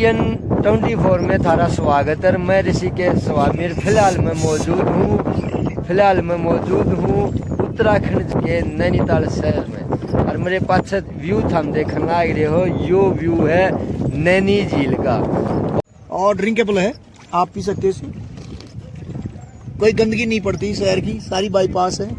ASIAN24 में थारा स्वागत है। मैं ऋषिकेश स्वामी फिलहाल मैं मौजूद हूँ उत्तराखंड के नैनीताल शहर में। और मेरे पास व्यू हम देखने लग रहे हो, यो व्यू है नैनी झील का और ड्रिंकेबल है, आप पी सकते हो इसे। कोई गंदगी नहीं पड़ती शहर की, सारी बाईपास है।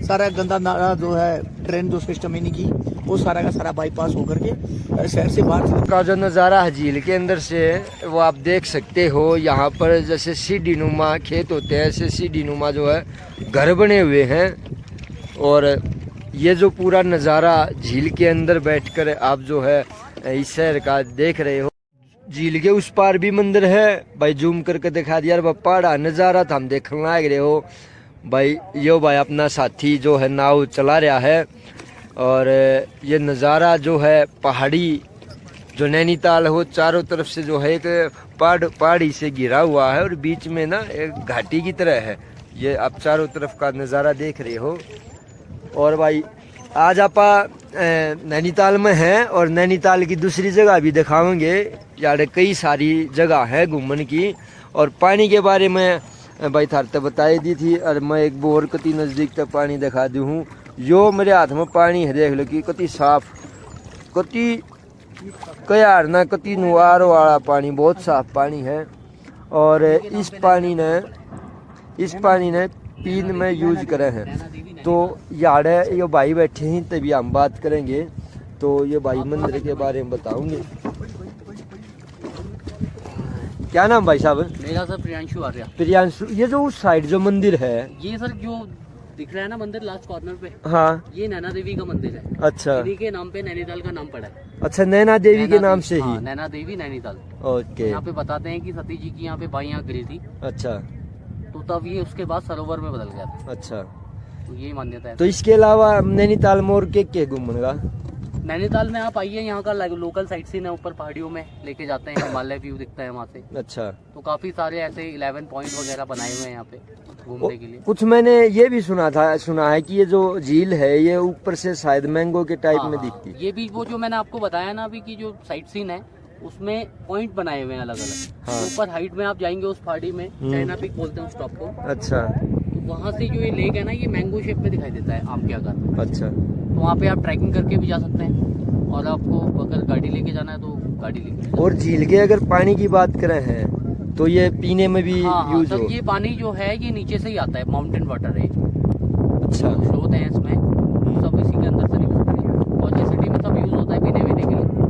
सारा गंदा नाला जो है, ट्रेन जो सिस्टम इन्हीं की, वो सारा का सारा बाईपास होकर के शहर से बाहर का जो नज़ारा है झील के अंदर से वो आप देख सकते हो। यहाँ पर जैसे सीढ़ी नुमा खेत होते हैं, ऐसे सीढ़ी नुमा जो है घर बने हुए हैं। और ये जो पूरा नज़ारा झील के अंदर बैठकर आप जो है इस शहर का देख रहे हो। झील के उस पार भी मंदिर है भाई, जूम करके दिखा दिया पहाड़ा नज़ारा हम देखने लग रहे हो भाई। यो भाई अपना साथी जो है नाव चला रहा है। और ये नज़ारा जो है पहाड़ी जो नैनीताल हो, चारों तरफ से जो है एक पहाड़ी से घिरा हुआ है और बीच में ना एक घाटी की तरह है। ये आप चारों तरफ का नज़ारा देख रहे हो। और भाई आज आप नैनीताल में हैं और नैनीताल की दूसरी जगह भी दिखाएंगे। यार कई सारी जगह है घूमने की। और पानी के बारे में भाई थार तो बताई दी थी, और मैं एक बोर कति नज़दीक तक पानी दिखा दी हूँ। यो मेरे हाथ में पानी है, देख लो कि कति साफ, कति कयार ना कति नुआर वाला पानी, बहुत साफ पानी है। और इस पानी ने पीने में यूज करे हैं। तो यार ये भाई बैठे हैं तभी हम बात करेंगे। तो ये भाई मंदिर के बारे में बताऊंगे। क्या नाम भाई साहब? मेरा सर प्रियांशु आर्या। प्रियांशु, ये जो उस साइड जो मंदिर है, ये सर जो दिख रहा है ना मंदिर लास्ट कॉर्नर पे, हाँ, ये नैना देवी का मंदिर है। अच्छा, इन्हीं के नाम पे नैनीताल का नाम पड़ा है। अच्छा, नैना देवी के नाम से ही? नैना देवी नैनीताल। ओके। यहाँ पे बताते हैं कि सती जी की यहाँ पे बाई आंख गिरी थी। अच्छा, तो तब ये उसके बाद सरोवर में बदल गया था। अच्छा, तो ये मान्यता है। तो इसके अलावा नैनीताल मोर के घूमनेगा? नैनीताल में आप आइए, यहाँ का लोकल साइट सीन है, ऊपर पहाड़ियों में लेके जाते हैं, हिमालय व्यू दिखता है वहाँ से। अच्छा, तो काफी सारे ऐसे 11 पॉइंट वगैरह बनाए हुए हैं यहाँ पे घूमने के लिए। कुछ मैंने ये भी सुना है कि ये जो झील है ये ऊपर से शायद मैंगो के टाइप में दिखती है। ये भी वो जो मैंने आपको बताया ना अभी की जो साइट सीन है उसमें पॉइंट बनाए हुए हैं अलग अलग। हाँ। ऊपर हाइट में आप जाएंगे उस पहाड़ी में, चाइना पीक बोलते हैं उस टॉप को। अच्छा, तो वहाँ से जो ये लेक है ना, ये मैंगो शेप में दिखाई देता है आम के आकार। अच्छा, तो वहाँ पे आप ट्रैकिंग करके भी जा सकते हैं, और आपको अगर गाड़ी लेके जाना है तो गाड़ी लेके। और झील के अगर पानी की बात करें हैं तो ये पीने में भी यूज हो? ये पानी जो है ये नीचे से ही आता है, माउंटेन वाटर है। अच्छा, स्रोत है इसमें, सब इसी के अंदर से निकलते हैं। और ये सिटी में सब यूज होता है पीने के लिए।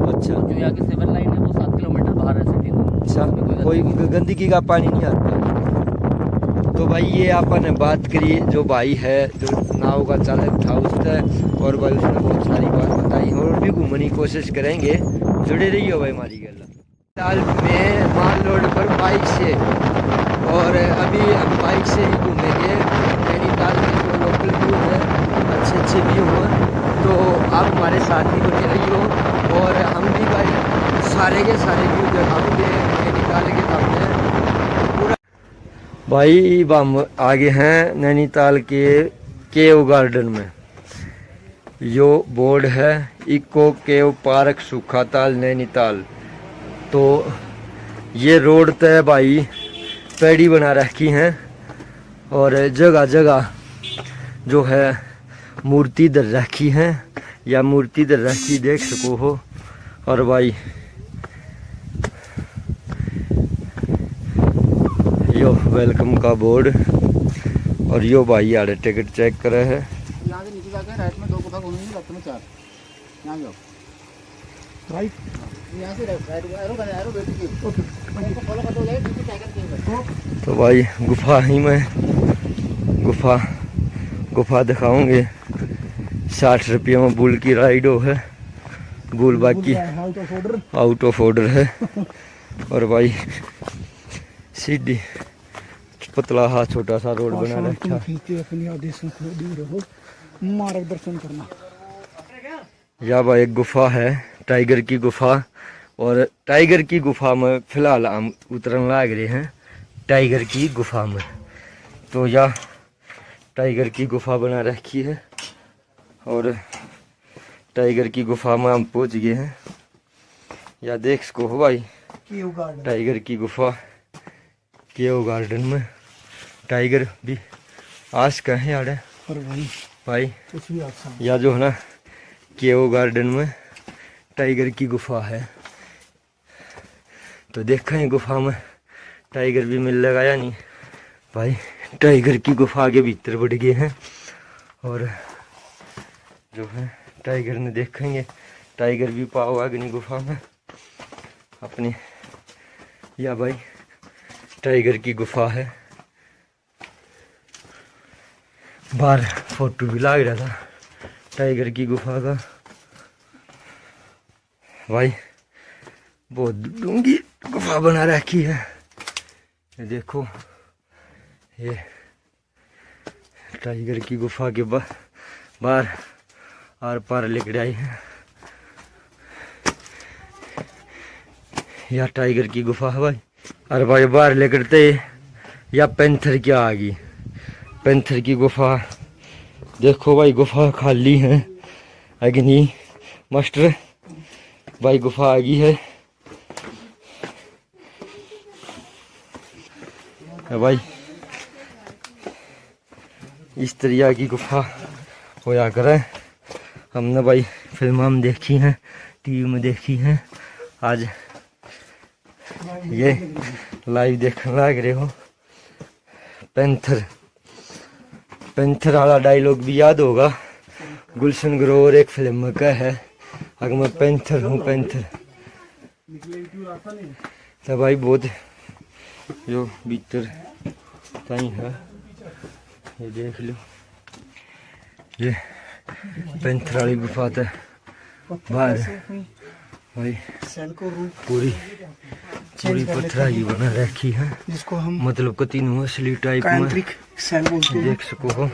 अच्छा, जो यहाँ की सिविल लाइन है वो 7 किलोमीटर बाहर है सिटी से। अच्छा, कोई गंदगी का पानी नहीं आता। तो भाई ये आपने बात करी जो भाई है जो नाव का चालक था उससे, और भाई उसने बहुत सारी बात बताई और भी घूमने की कोशिश करेंगे। जुड़े रहिए भाई हमारी गल नैनीताल में माल रोड पर बाइक से। और अभी हम बाइक से ही घूमेंगे नैनीताल में जो लोकल व्यू है, अच्छे व्यू हैं। तो आप हमारे साथ ही बने रहिए और हम भी भाई सारे के सारे व्यू दिखाएंगे नैनीताल के सामने पूरा। भाई हम आगे हैं नैनीताल के केव गार्डन में। यो बोर्ड है इको केव पार्क सुखाताल नैनीताल। तो ये रोड तय भाई पेड़ी बना रखी हैं और जगह जगह जो है मूर्ति दर रखी हैं या मूर्ति दर रखी देख सको हो। और भाई यो वेलकम का बोर्ड। और यो भाई यार टिकट चेक करे है। यहाँ से नीचे जाकर राइट में 2 गुफा घूमेंगे, लेफ्ट में 4। यहाँ जाओ, राइट, यहाँ से एरो बैठिए। फॉलो करते हो जाए। तो भाई गुफा ही में गुफा दिखाऊंगे। 60 रुपये में बुल की राइड हो है। बुल बाकी आउट ऑफ ऑर्डर है। और भाई सीधी पतला हा छोटा सा रोड बना रखा। अपने आदेशों को दूर रहो, मार्गदर्शन करना। या भाई एक गुफा है, टाइगर की गुफा। और टाइगर की गुफा में फिलहाल हम उतरने लग रहे हैं टाइगर की गुफा में। तो या टाइगर की गुफा बना रखी है और टाइगर की गुफा में हम पहुंच गए हैं। या देख सको हो भाई केव गार्डन। टाइगर की गुफा केव गार्डन में टाइगर भी आस का है यार और भाई कुछ भी आप या जो है ना केव गार्डन में टाइगर की गुफा है। तो देखा है गुफा में टाइगर भी मिल लगा या नहीं भाई। टाइगर की गुफा के भीतर बढ़ गए हैं और जो है टाइगर ने देखेंगे टाइगर भी पाओ अग्नि गुफा में अपने। या भाई टाइगर की गुफा है। बाहर फोटो भी लग रहा था टाइगर की गुफा का भाई। बहुत डूंगी गुफा बना रखी है। ये देखो ये टाइगर की गुफा के बाहर आर पार लेकर आई है। या टाइगर की गुफा है भाई। अरे भाई बाहर लेकर या पेंथर क्या आ गई। पेंथर की गुफा देखो भाई गुफा खाली है अग्नि मास्टर भाई गुफा आ गई है भाई। इस तरह की गुफा होया करे। हमने भाई फिल्म में देखी हैं टीवी में देखी हैं आज ये लाइव देखने लग रहे हो। पेंथर पेंथर वाला डायलॉग भी याद होगा गुलशन ग्रोवर एक फिल्म का है अगर मैं पेंथर हूँ पेंथर। तो भाई बहुत जो भीतर कहीं है ये देख लो ये पेंथर वाली गुफा था बाहर भाई। पूरी पूरी पत्थर की बना रखी है जिसको हम मतलब कति असली टाइप में सेल बोलते हैं। देख सको हो।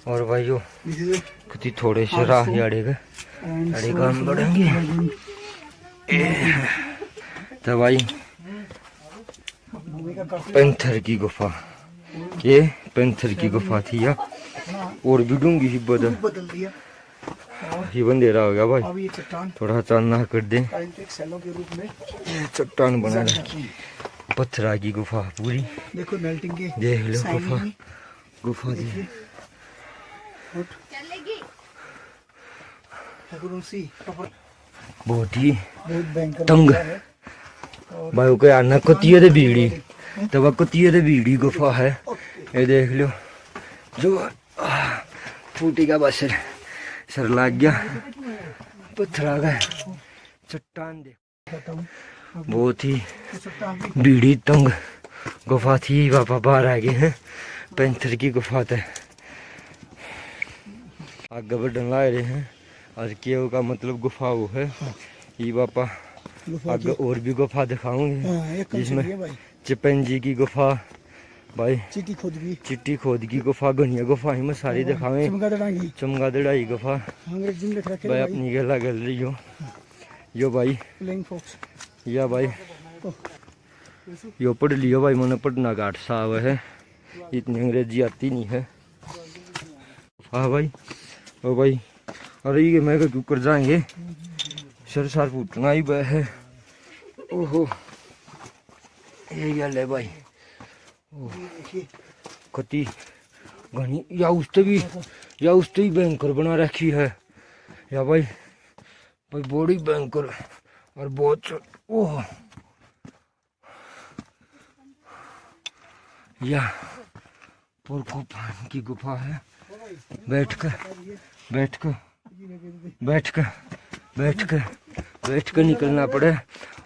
और भाई यो कति थोड़े से राह अड़ेगा अड़े काम बढ़ेंगे। तो भाई पेंथर की गुफा ये पेंथर की गुफा थी या और भी डूंगी ही बदल दिया। ये बंदेरा हो गया भाई। अब ये चट्टान थोड़ा चांदना कर दे सेलों के रूप में चट्टान बना रखी पत्थरा की गुफा पूरी। देखो मेल्टिंग के देख लो गुफा गुफा दी बहुत ही तंग भाई को आना कुतिये बीड़ी तो वह कुतिये बीड़ी गुफा है। ये देख लो जो फूटी का बस सर लग गया पत्थर आ गया चट्टान दे। बहुत ही बीड़ी तंग गुफा थी बाबा बाहर आ गए हैं पेंथर की गुफा तक आगे बढ़ने ला रहे हैं। और केव का मतलब गुफा वो है ये बापा आगे और भी गुफा दिखाऊंगे जिसमें चिपंजी की गुफा भाई चिट्टी खोद की गुफा घनिया गुफा में सारी दिखावे चमगादड़ी गुफा भाई अपनी गला गल रही हो यो भाई या भाई यो पढ़ लियो भाई मैंने पढ़ना घाट साहब है इतनी अंग्रेजी आती नहीं है। हाँ भाई ओ भाई अरे ये मैं क्यों कर जाएंगे सर सार फूटना ही बह है। ओहो ये गल है भाई कति घनी या उससे भी भयंकर बना रखी है या भाई भाई बड़ी भयंकर और बहुत ओह या की गुफा है। बैठ कर निकलना पड़े।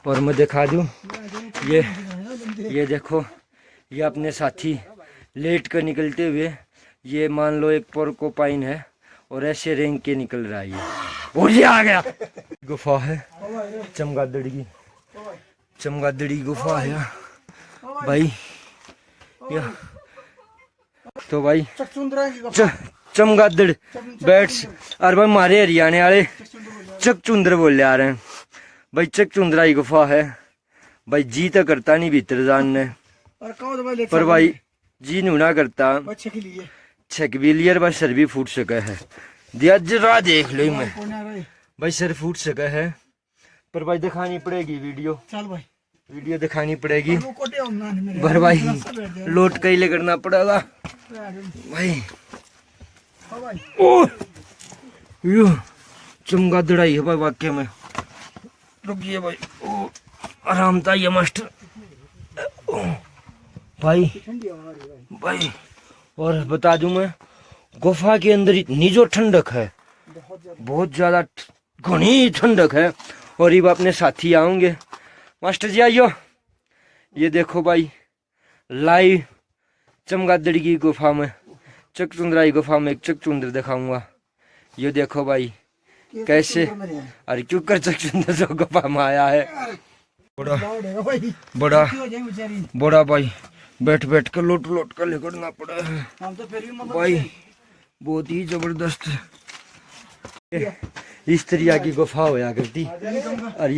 और मैं दिखा दूं ये देखो ये अपने साथी लेट कर निकलते हुए ये मान लो एक पोर्कोपाइन है और ऐसे रेंग के निकल रहा है ये और ये आ गया। गुफा है चमगादड़ी गुफा है भाई या तो भाई चमगादड़ बैठ और भाई मारे हरियाणा वाले चकचुंदर बोल आ रहे हैं भाई। चकचुंदरा की गुफा है भाई जी तो करता नहीं भीतर जानने पर भाई जी नुना करता छकबिलियर भाई सर भी फूट सका है दिया जरा देख लो मैं भाई सर फूट सका है पर भाई दिखानी पड़ेगी वीडियो। चल भाई वीडियो दिखानी पड़ेगी पर भाई लोट कैले करना पड़ेगा भाई। ओ यो चमगादड़ है भाई वाक्य में। रुकिए भाई, ओ आराम था ये मास्टर भाई। भाई और बता दूं मैं, गुफा के अंदर इतनी जो ठंडक है, बहुत ज्यादा घनी ठंडक है। और ये अपने साथी आऊंगे, मास्टर जी आइयो। ये देखो भाई लाइव चमगादड़ की गुफा में, चकचुंदराई गुफा में एक चकचुंदर दिखाऊंगा। ये देखो भाई कैसे, अरे क्यों कर चकचुंदर जो गुफा में आया है। बड़ा बड़ा बड़ा भाई बैठ बैठ कर लोट लोट कर लेकर पड़ा है भाई, बहुत ही जबरदस्त इस तरह की गुफा होया करती। और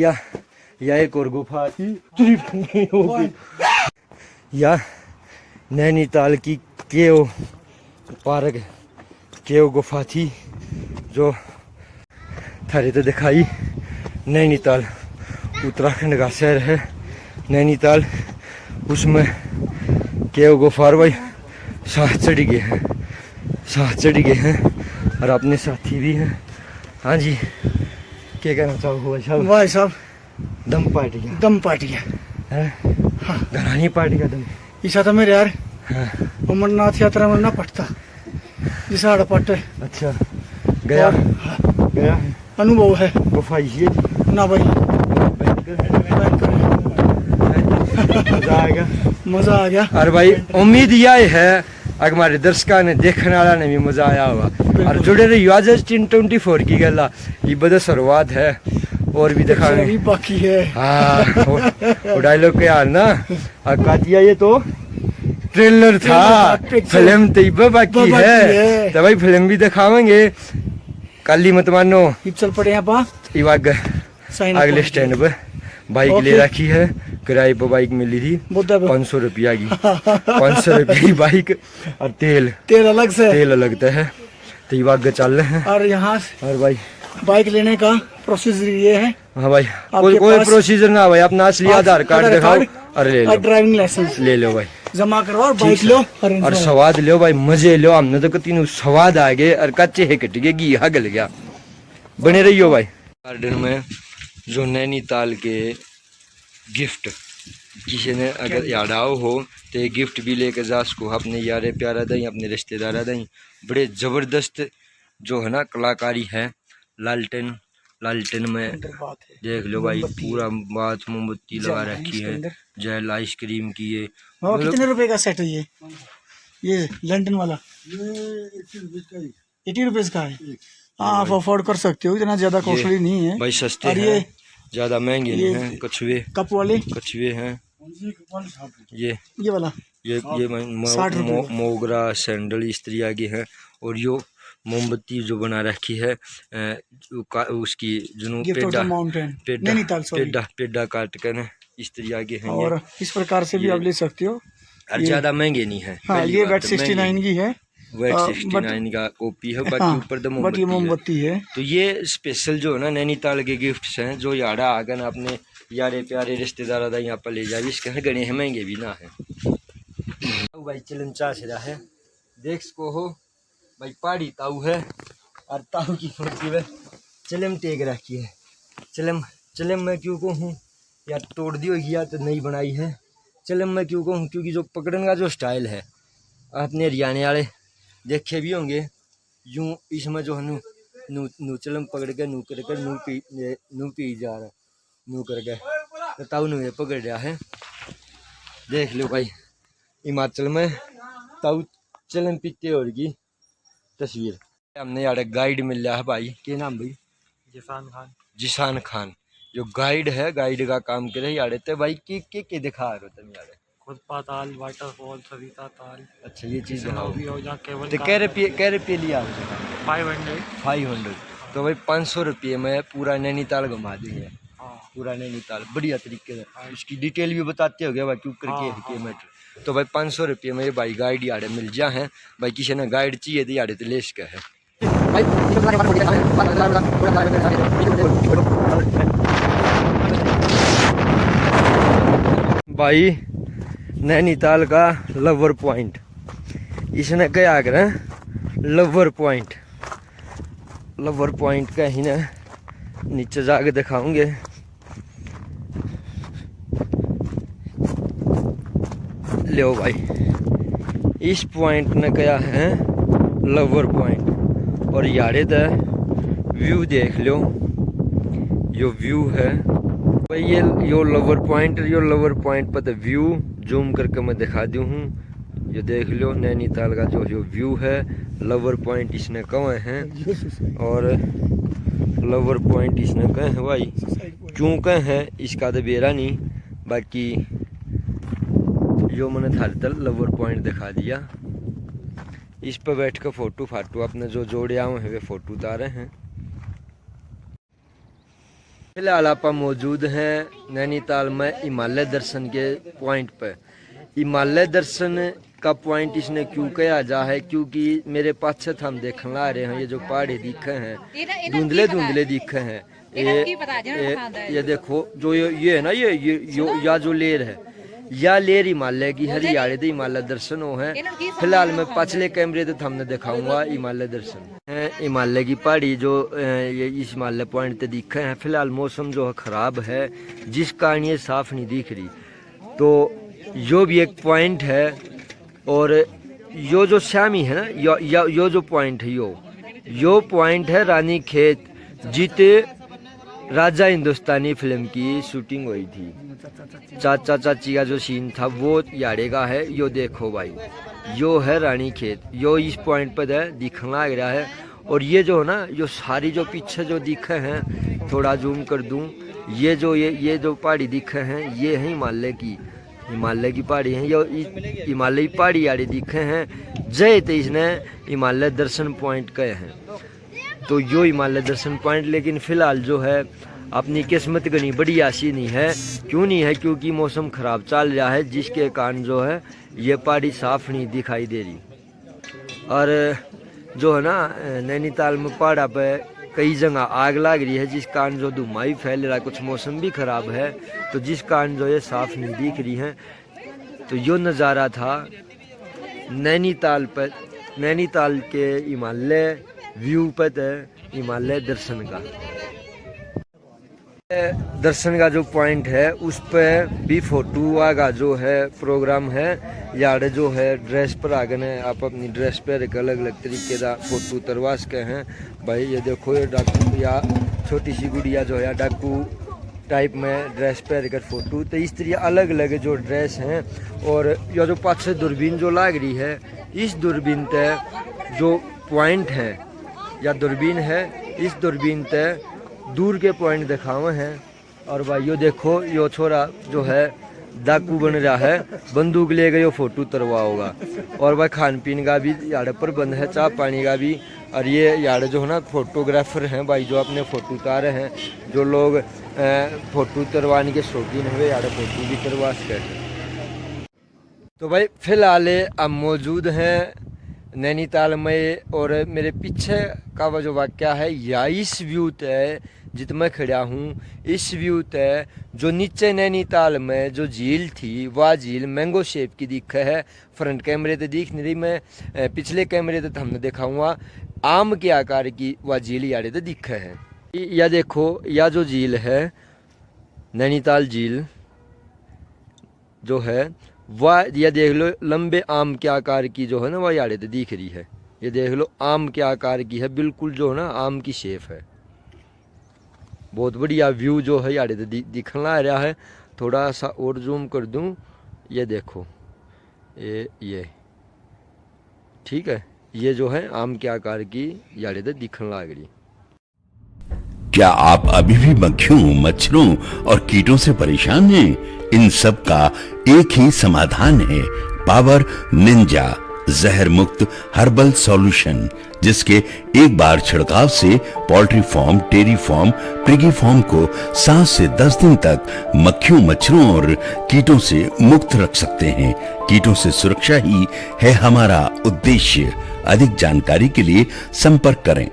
या एक और गुफा थी या नैनीताल की केव पार्क केव गुफा थी जो थारे तो दिखाई। नैनीताल उत्तराखंड का शहर है नैनीताल, उसमें केव गुफा भाई साथ चढ़ गए हैं, साथ चढ़ गए हैं और अपने साथी भी हैं। हाँ जी, क्या कहना चाहो भाई साहब? दम पार्ट गया, दम पार्ट गया है। हाँ, घरानी पार्ट गया दम। ईसा था मेरे यार। हाँ। अमरनाथ यात्रा में ना पटता जिसा पट। अच्छा गया, गया अनुभव है गुफा ये ना भाई, मजा आ गया, मजा आ गया। और भाई उम्मीद यह है अगर हमारे दर्शकों ने देखने वाला ने भी मजा आया होगा। और जुड़े रही आज 24 की गला ये बड़ा शुरुआत है और भी दिखाने बाकी है। हाँ वो डायलॉग के यार ना दिया, ये तो ट्रेलर था, फिल्म तो बाकी है। तो भाई फिल्म भी दिखावेंगे, कल ही मत मानो। चल पड़े यहाँ पा अगले स्टैंड पे बाइक ले रखी है, किराए पर बाइक मिली थी 500 रुपया की। 500 रुपये की बाइक और तेल अलग से, तेल अलग है। तो ये आगे चल रहे हैं और यहाँ और भाई बाइक लेने का प्रोसीजर ये है। हाँ भाई कोई प्रोसीजर ना भाई, अपना असली आधार कार्ड दिखाओ और ले लो, ड्राइविंग लाइसेंस ले लो भाई, जमा करो और बाइक लो और स्वाद लो भाई, मजे लो। हमने तो कती स्वाद आ गए और कच्चे है कट गए, घी गल गया। बने रहियो भाई। गार्डन में जो नैनीताल के गिफ्ट किसी ने अगर याद आओ हो तो गिफ्ट भी लेके जा सको अपने यारे प्यारा दई, अपने रिश्तेदारा दई। बड़े ज़बरदस्त जो है ना कलाकारी है। लालटेन में देख लो भाई, पूरा बात मोमबत्ती लगा रखी है, जेल आइसक्रीम की है। कितने रुपए का सेट है ये लंदन वाला? 80 रुपीज का है। हाँ आप अफोर्ड कर सकते हो, इतना ज्यादा कॉस्टली नहीं है भाई, सस्ते हैं, ज्यादा महंगे नहीं हैं। कछुए, कप वाले कछुए हैं ये वाला, ये मोगरा सैंडल इस तरह के हैं। और यो मोमबत्ती जो बना रखी है उसकी जुनू पेड़ा काट कर इस तरह के हैं। और इस प्रकार से भी आप ले सकते हो, ज्यादा महंगे नहीं है। हाँ, ये वेट 69 की है, वेट 69 का कॉपी है, बाकी ऊपर तो मोमबत्ती है। तो ये स्पेशल जो है ना नैनीताल के गिफ्ट्स हैं, जो यारा आगन अपने यारे प्यारे रिश्तेदार था यहाँ पर ले जाए, इसके गणे हैं, महंगे भी ना है भाई। चलन चाश रहा है, देख सको हो भाई, पहाड़ी ताऊ है और ताऊ की फुर्ती में चलम टेक रखी है। चलम मैं क्यों कहूँ यार, तोड़ दी होगी या तो नहीं बनाई है। चलम मैं क्यों कहूँ क्योंकि जो पकड़ने का जो स्टाइल है, अपने हरियाणा वाले देखे भी होंगे, यूं इसमें जो है नू चलम पकड़ के नू कर नू पी जा रहा, नू करके तो ताऊ नू ये पकड़ रहा है। देख लो भाई, हिमाचल में ताऊ चलम पीते और की तस्वीर। हमने यार गाइड मिल रहा है भाई, क्या नाम भाई? जिसान खान जो गाइड है, गाइड का काम करे यार। तो भाई के दिखा रहे हो तुम यार? खुद पाताल, वाटरफॉल, सविता ताल। अच्छा ये चीज़ दिखाओ। तो कै रुपये लिया? 500। तो भाई 500 रुपये में पूरा नैनीताल घुमा देंगे। पूरा नैनीताल बढ़िया तरीके से, उसकी डिटेल भी बताते हो गया भाई, क्यों करके मैटर। तो भाई 500 रुपये में भाई गाइड यार मिल जा है भाई। किसी ने गाइड चाहिए तो यार तो ले सके है। भाई नैनीताल का लवर पॉइंट, इसने क्या करें लवर पॉइंट का ही ना नीचे जाके दिखाऊंगे। लो भाई, इस पॉइंट ने क्या है लवर पॉइंट, और यारे तो व्यू देख लो, यो व्यू है भाई, यो लवर पॉइंट पर तो व्यू जूम करके मैं दिखा दूँ हूँ। ये देख लो नैनीताल का जो व्यू है, लवर पॉइंट इसने कहाँ है, और लवर पॉइंट इसने कहाँ है भाई, क्यों कहाँ है इसका तो बेरा नहीं। बाकी जो मैंने थारे तल लवर पॉइंट दिखा दिया, इस पर बैठ कर फोटो फाटू अपने जो जोड़े आए हैं वे फोटो उतारे हैं। फिलहाल आप मौजूद हैं नैनीताल में हिमालय दर्शन के पॉइंट पर। हिमालय दर्शन का पॉइंट इसने क्यों कहा जा है, क्योंकि मेरे पास हम देखने ला रहे हैं, ये जो पहाड़ी दिखे हैं धुंधले दिखे हैं, ये देखो जो ये है ना, या जो लेर है, या लेर हिमालय की हरियाणा हिमालय दर्शन हो है। फिलहाल मैं पिछले कैमरे तो हमने दिखाऊंगा हिमालय दर्शन है, हिमालय की पहाड़ी जो ये इस हिमालय पॉइंट पे दिखे हैं। फिलहाल मौसम जो है खराब है, जिस कारण ये साफ नहीं दिख रही। तो यो भी एक पॉइंट है, और यो जो शामी है ना, यो जो पॉइंट है, यो पॉइंट है रानी खेत, जीते राजा हिंदुस्तानी फिल्म की शूटिंग हुई थी। चाचा चाची का जो सीन था वो यारे का है। यो देखो भाई, यो है रानी खेत, यो इस पॉइंट पर दिखने लग रहा है। और ये जो है ना, यो सारी जो पीछे जो दिखे हैं, थोड़ा जूम कर दूं, ये जो पहाड़ी दिखे हैं, ये है हिमालय की पहाड़ी है। यो हिमालयी पहाड़ी यारे दिखे हैं, जय तो इसने हिमालय दर्शन पॉइंट कहे हैं। तो यो हिमालय दर्शन पॉइंट, लेकिन फिलहाल जो है अपनी किस्मत गनी बड़ी आशी नहीं है। क्यों नहीं है, क्योंकि मौसम खराब चल रहा है, जिसके कारण जो है ये पहाड़ी साफ नहीं दिखाई दे रही। और जो है ना नैनीताल में पहाड़ा पे कई जगह आग लग रही है, जिस कारण जो धुआं भी फैल रहा है, कुछ मौसम भी खराब है, तो जिस कारण जो ये साफ नहीं दिख रही है। तो यो नज़ारा था नैनीताल पर, नैनीताल के हिमालय व्यू पर हिमालय दर्शन का जो पॉइंट है, उस पर भी फोटो का जो है प्रोग्राम है। यार जो है ड्रेस पर आ गए, आप अपनी ड्रेस पर एक अलग अलग तरीके का फोटो उतरवा सके हैं भाई। ये देखो, ये डाकू या छोटी सी गुड़िया जो है डाकू टाइप में ड्रेस पहन कर फोटो, तो इस तरह अलग अलग जो ड्रेस हैं। और यह जो पास दूरबीन जो लाग रही है, इस दूरबीन तक जो पॉइंट है या दूरबीन है, इस दूरबीन तक दूर के पॉइंट दिखावे हैं। और भाई यो देखो, यो छोरा जो है डाकू बन रहा है, बंदूक ले गए, यो फोटो उतरवा होगा। और भाई खान पीन का भी यार प्रबंध है, चाय पानी का भी। और ये यार जो है ना फोटोग्राफर हैं भाई, जो अपने फ़ोटो उतारे हैं, जो लोग फ़ोटो उतरवाने के शौकीन हुए, यार फ़ोटो भी करवा सके। तो भाई फिलहाल अब मौजूद हैं नैनीताल में, और मेरे पीछे का वो जो वाक़या है, या इस व्यू तय जित मैं खड़ा हूँ, इस व्यू तय जो नीचे नैनीताल में जो झील थी, वह झील मैंगो शेप की दिखे है। फ्रंट कैमरे तो दिख नहीं रही, मैं पिछले कैमरे तो हमने देखा हुआ आम के आकार की वह झील यारे तो दिखे है। या देखो, या जो झील है नैनीताल झील जो है, वह यह देख लो लंबे आम के आकार की जो है ना, वह यारे तो दिख रही है। ये देख लो आम के आकार की है, बिल्कुल जो है ना आम की शेप है। बहुत बढ़िया व्यू जो है यारे तो दिखने लग रहा है। थोड़ा सा और जूम कर दूं, ये देखो, ये ठीक है, ये जो है आम के आकार की यारे तो दिखने लग रही। क्या आप अभी भी मक्खियों, मच्छरों और कीटों से परेशान हैं? इन सब का एक ही समाधान है, पावर निंजा जहर मुक्त हर्बल सॉल्यूशन, जिसके एक बार छिड़काव से poultry farm, dairy farm, piggy farm को 7 से 10 दिन तक मक्खियों, मच्छरों और कीटों से मुक्त रख सकते हैं। कीटों से सुरक्षा ही है हमारा उद्देश्य। अधिक जानकारी के लिए संपर्क करें।